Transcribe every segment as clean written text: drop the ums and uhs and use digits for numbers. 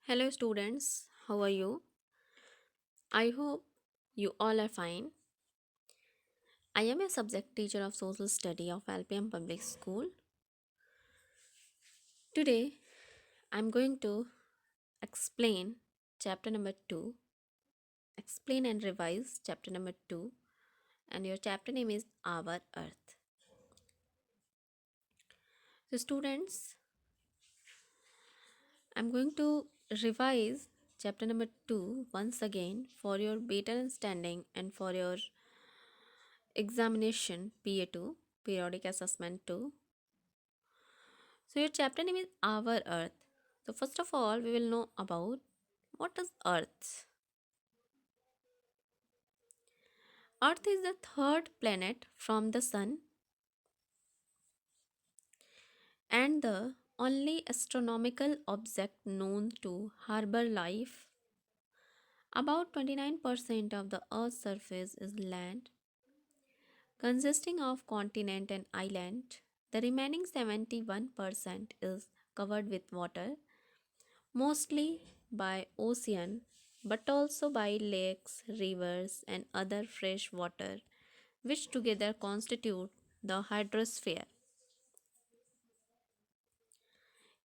Hello, students. How are you? I hope you all are fine. I am a subject teacher of social study of LPM Public School. Today, I'm going to explain chapter number 2, explain and revise chapter number 2, and your chapter name is Our Earth. So, students, I'm going to revise chapter number 2 once again for your better understanding and for your examination PA2, periodic assessment 2. So your chapter name is Our Earth. So first of all, we will know about what is Earth. Earth is the third planet from the sun and the only astronomical object known to harbor life. About 29% of the Earth's surface is land, consisting of continent and island. The remaining 71% is covered with water, mostly by ocean, but also by lakes, rivers, and other fresh water, which together constitute the hydrosphere.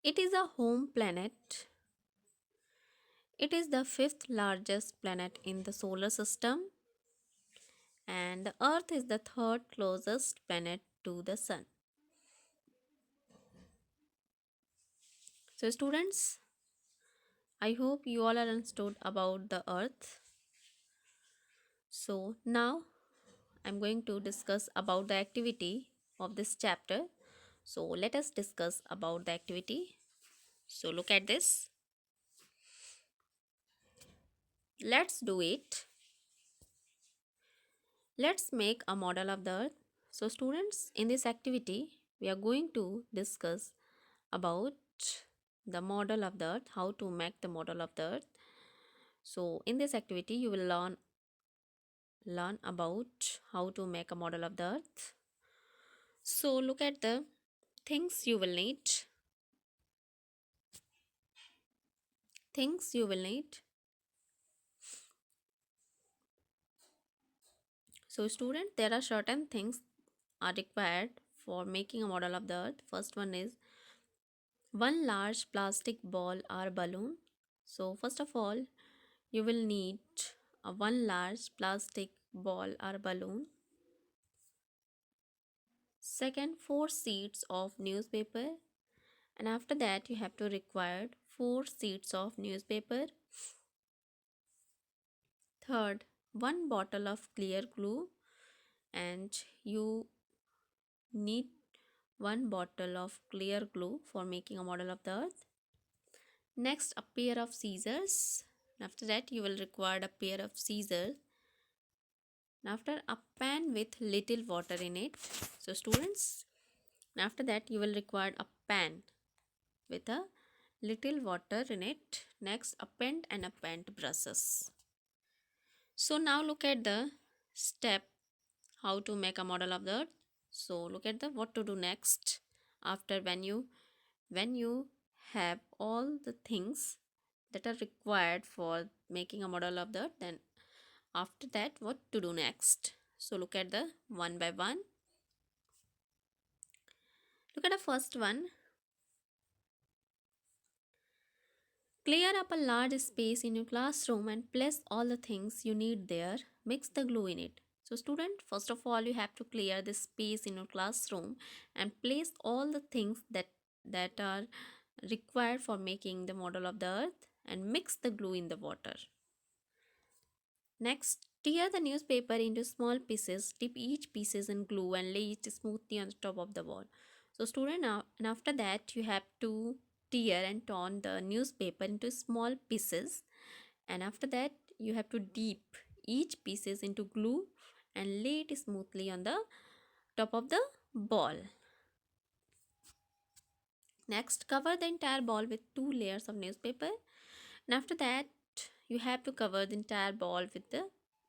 It is a home planet. It is the fifth largest planet in the solar system, and the Earth is the third closest planet to the Sun. So, students, I hope you all are understood about the Earth. So, now I'm going to discuss about the activity of this chapter. So let us discuss about the activity. So look at this. Let's do it. Let's make a model of the earth. So students, in this activity, we are going to discuss about the model of the earth, how to make the model of the earth. So in this activity, you will learn about how to make a model of the earth. So look at the things you will need. Things you will need. So student, there are certain things are required for making a model of the earth. First one is one large plastic ball or balloon. So first of all, you will need a one large plastic ball or balloon. Second, four sheets of newspaper, and after that you have to require four sheets of newspaper. Third, one bottle of clear glue, and you need one bottle of clear glue for making a model of the earth. Next, a pair of scissors. After that, you will require a pair of scissors. After, a pan with little water in it. So students, after that you will require a pan with a little water in it. Next, a pen and a paint brushes. So now look at the step how to make a model of the earth. So look at the what to do next after when you have all the things that are required for making a model of the earth, then after that what to do next. So look at the one by one. Look at the first one. Clear up a large space in your classroom and place all the things you need there. Mix the glue in it. So student, first of all you have to clear the space in your classroom and place all the things that are required for making the model of the earth and mix the glue in the water. Next, tear the newspaper into small pieces, dip each pieces in glue and lay it smoothly on the top of the wall. So student, now and after that you have to tear and torn the newspaper into small pieces, and after that you have to dip each pieces into glue and lay it smoothly on the top of the ball. Next, cover the entire ball with two layers of newspaper, and after that you have to cover the entire ball with the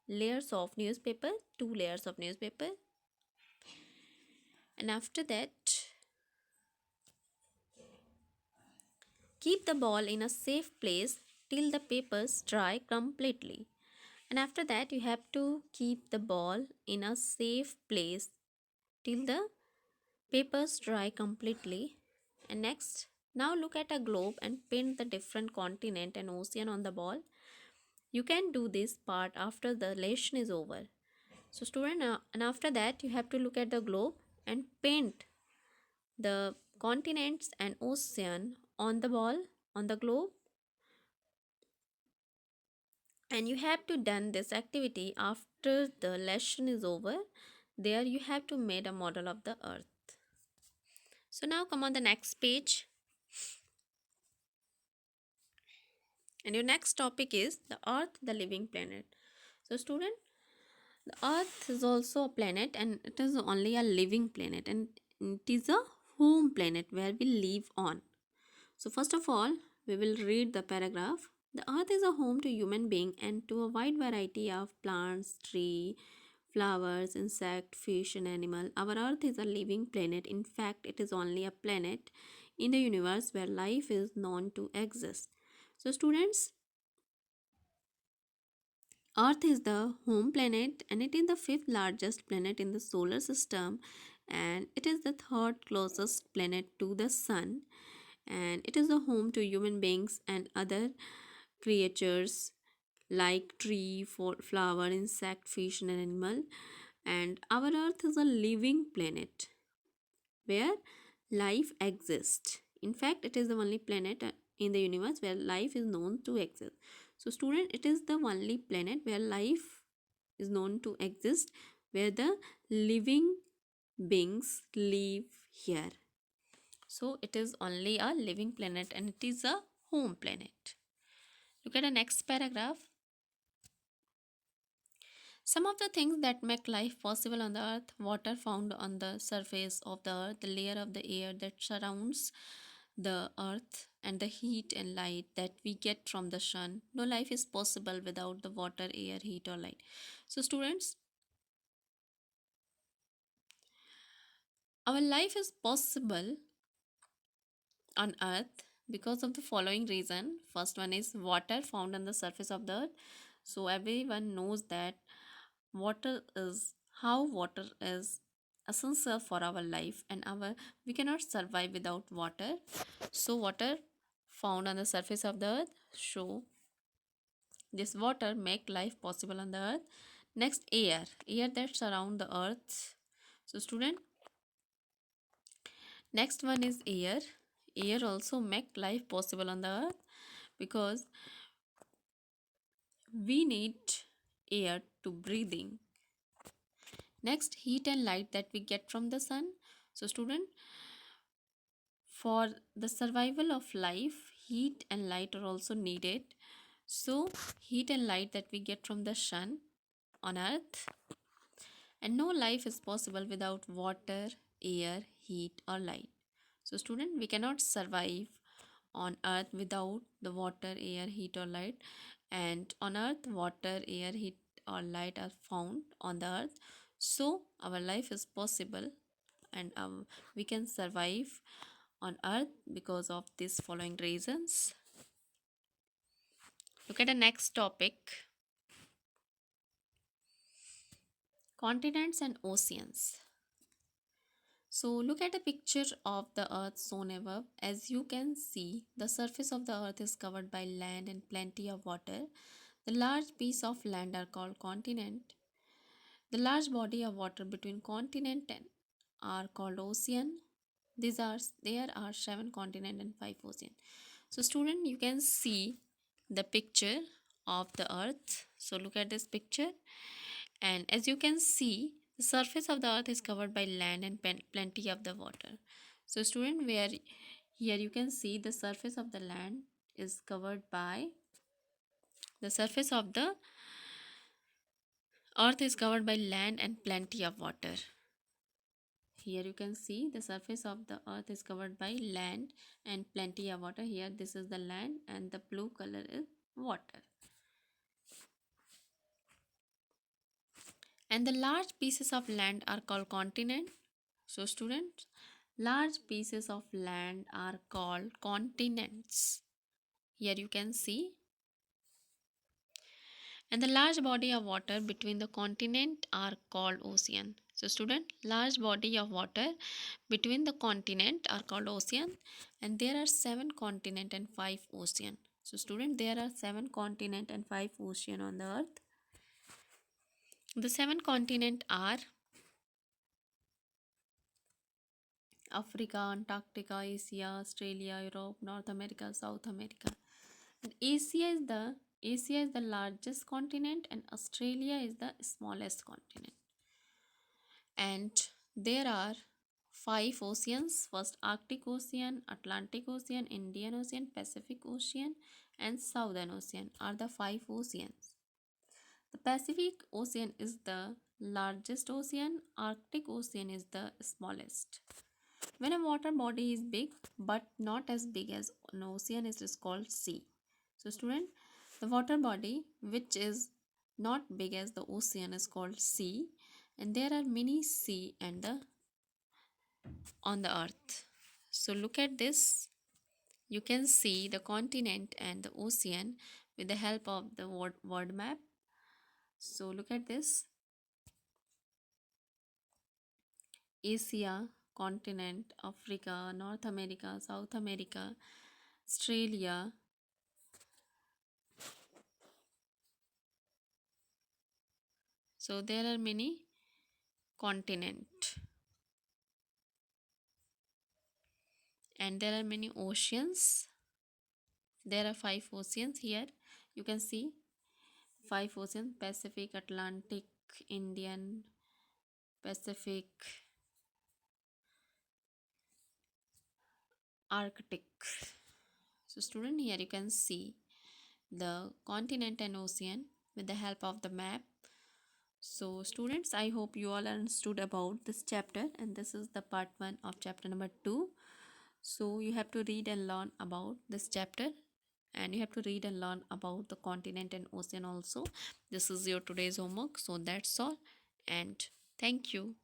layers of newspaper, two layers of newspaper, and after that Keep the ball in a safe place till the papers dry completely. And after that, you have to keep the ball in a safe place till the papers dry completely. And next, now look at a globe and paint the different continent and ocean on the ball. You can do this part after the lesson is over. So student, and after that you have to look at the globe and paint the continents and ocean on the ball on the globe, and you have to done this activity after the lesson is over. There you have to made a model of the earth. So now come on the next page, and your next topic is the earth, the living planet. So student, the earth is also a planet, and it is only a living planet, and it is a home planet where we live on. So first of all, we will read the paragraph. The earth is a home to human being and to a wide variety of plants, tree, flowers, insect, fish and animal. Our earth is a living planet. In fact, it is only a planet in the universe where life is known to exist. So students, earth is the home planet and it is the fifth largest planet in the solar system, and it is the third closest planet to the sun, and it is the home to human beings and other creatures like tree, flower, insect, fish and animal. And our earth is a living planet where life exists. In fact, it is the only planet in the universe where life is known to exist. So student, it is the only planet where life is known to exist, where the living beings live here. So it is only a living planet and it is a home planet. Look at the next paragraph. Some of the things that make life possible on the earth: water found on the surface of the earth, the layer of the air that surrounds the earth, and the heat and light that we get from the sun. No life is possible without the water, air, heat, or light. So, students, our life is possible on earth because of the following reason. First one is water found on the surface of the earth. So everyone knows that water is essential for our life, and our we cannot survive without water. So water found on the surface of the earth, so this water make life possible on the earth. Next, air that surround the earth. So student, next one is air also make life possible on the earth because we need air to breathing. Next, heat and light that we get from the sun. So student, for the survival of life, heat and light are also needed. So heat and light that we get from the sun on earth, and no life is possible without water, air, heat or light. So student, we cannot survive on earth without the water, air, heat or light, and on earth water, air, heat or light are found on the earth. So our life is possible, and we can survive on earth because of these following reasons. Look at the next topic: continents and oceans. So look at a picture of the earth shown above. As you can see, the surface of the earth is covered by land and plenty of water. The large piece of land are called continent. The large body of water between continent and are called ocean. There are 7 continents and 5 oceans. So student, you can see the picture of the earth. So look at this picture, and as you can see, the surface of the earth is covered by land and plenty of the water. So student, where here you can see the surface of the land is covered by the surface of the earth is covered by land and plenty of water. Here you can see the surface of the earth is covered by land and plenty of water. Here this is the land and the blue color is water. And the large pieces of land are called continent. So students, Large pieces of land are called continents. Here you can see. And the large body of water between the continent are called ocean. So student, large body of water between the continent are called ocean, and there are 7 continent and 5 ocean. So student, there are 7 continent and 5 ocean on the earth. The 7 continent are Africa, Antarctica, Asia, Australia, Europe, North America, South America. And Asia is the largest continent and Australia is the smallest continent. And there are 5 oceans. First, Arctic Ocean, Atlantic Ocean, Indian Ocean, Pacific Ocean, and Southern Ocean are the 5 oceans. The Pacific Ocean is the largest ocean. Arctic Ocean is the smallest. When a water body is big but not as big as an ocean, it is called sea. So student, the water body which is not big as the ocean is called sea, and there are many sea and the on the earth. So look at this. You can see the continent and the ocean with the help of the word map. So look at this. Asia, continent, Africa, North America, South America, Australia. So there are many continent and there are many oceans. There are 5 oceans here. You can see 5 oceans: Pacific, Atlantic, Indian, Pacific, Arctic. So student, here you can see the continent and ocean with the help of the map. So students, I hope you all understood about this chapter, and this is the part 1 of chapter number 2. So you have to read and learn about this chapter, and you have to read and learn about the continent and ocean also. This is your today's homework. So that's all, and thank you.